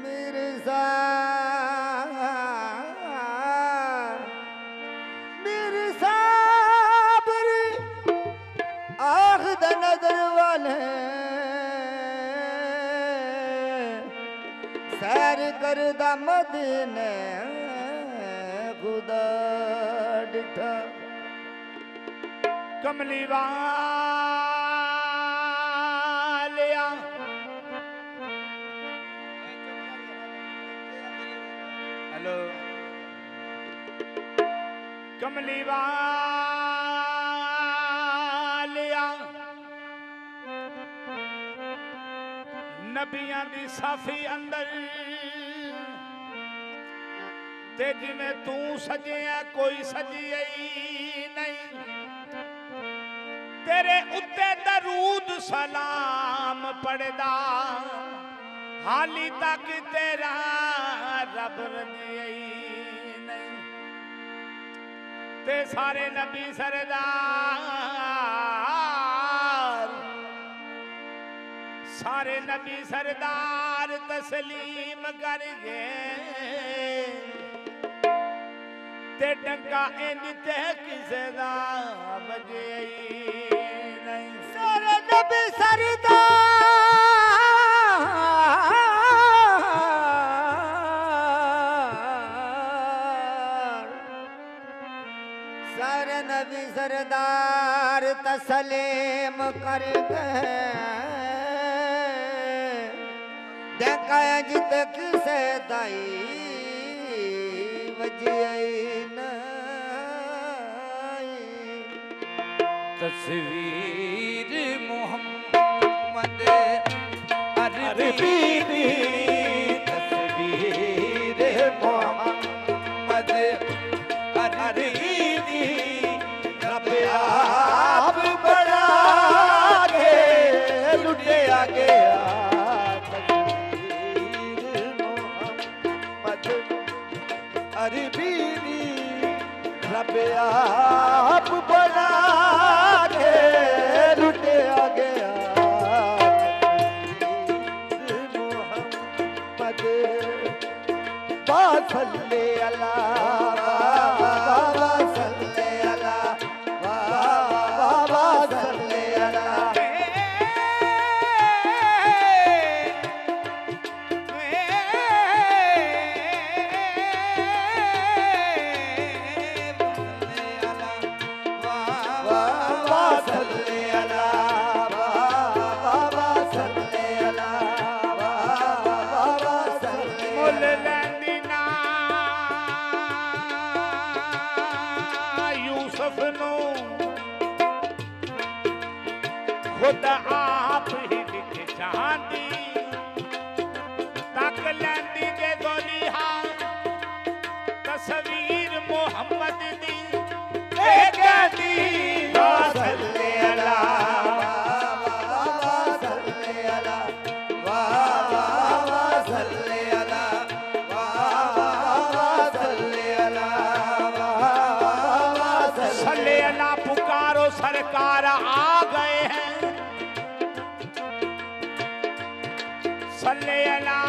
मिर्जा मिर्जा बरी आखद नजर वाले सैर करदा मदीने खुदा डिठा कमली वालिया हेलो कमली वालिया नबियां दी साफी अंदर ते जिवें तू सजिया कोई सजिया नहीं तेरे उत्ते दरूद सलाम पढ़दा हाली तक तेरा रब रजी नहीं ते सारे नबी सरदार सारे नबी सरदार तस्लीम कर गए ते डंगा इंज ते किसे दा बजे नहीं सारे नबी सरदार सारे नबी सरदार तस्लीम कर गए देखा जित किसे दाई तस्वीर मोहम्मद अरबी दी तस्वीर मोहम्मद अरबी दी रब आप बड़ा के लुटे आगे तस्वीर मोहम्मद अरबी दी रब आप बड़ा के लुटे आ गया मोहम्मद बासल्ले अला बासल्ले अला बासल्ले अला खुद आप ही लिख जाती तक लैंदी दे दोलिहा तस्वीर मोहम्मद दी कहती बासल्ले अला बासल्ले अला बासल्ले अला बासल्ले अला सल्ले अला पुकारो सरकार आ गए हैं सल्ले अला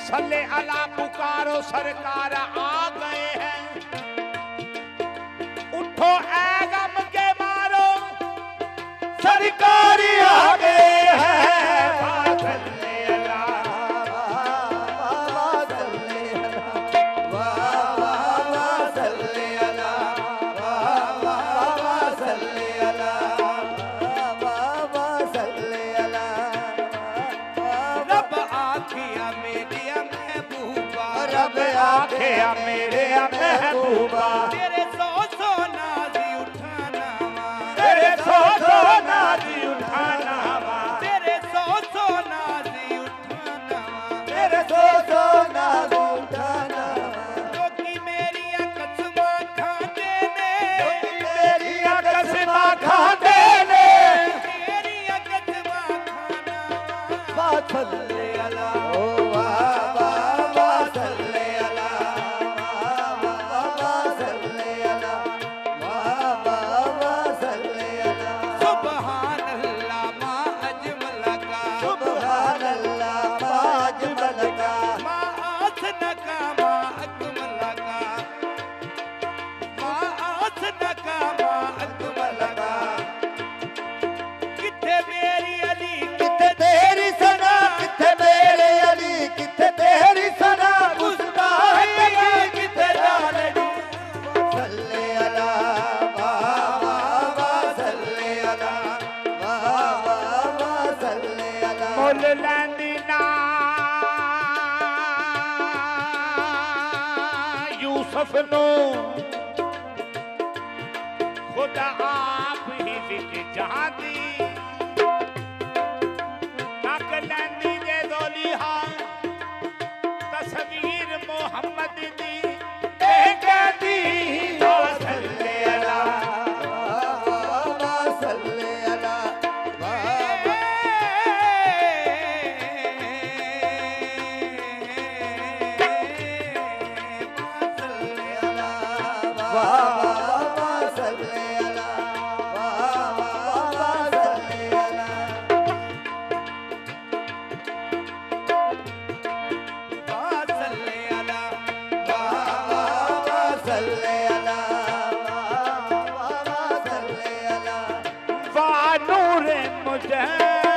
सल्ले अला पुकारो सरकार आ गए हैं उठो ऐ गम के मारो सरकार आ गए हैं सल्ले अला बासल्ले अला बासल्ले अला बासल्ले अला रब आखिया मेरे महबूबा रब आखिया मेरे महबूबा तेरे सौ नाजी उठाना तेरे सौ नाजी उठाना तेरे सौ नाजी उठाना तेरे सो नाज़ उठाना क्योंकि मेरी कसमां खाते ने मेरी कसमा खाते ने मेरी कसमां खाना बासल्ले अला ओ वाह वाह बासल्ले अला बासल्ले मोल लैंदी ना यूसुफ नो खुदा आप ही विक जहादी तक लैंदी दे दोलिहा तस्वीर मोहम्मद दी कहती सल्ले अला सल्ले अला वानूर मुझे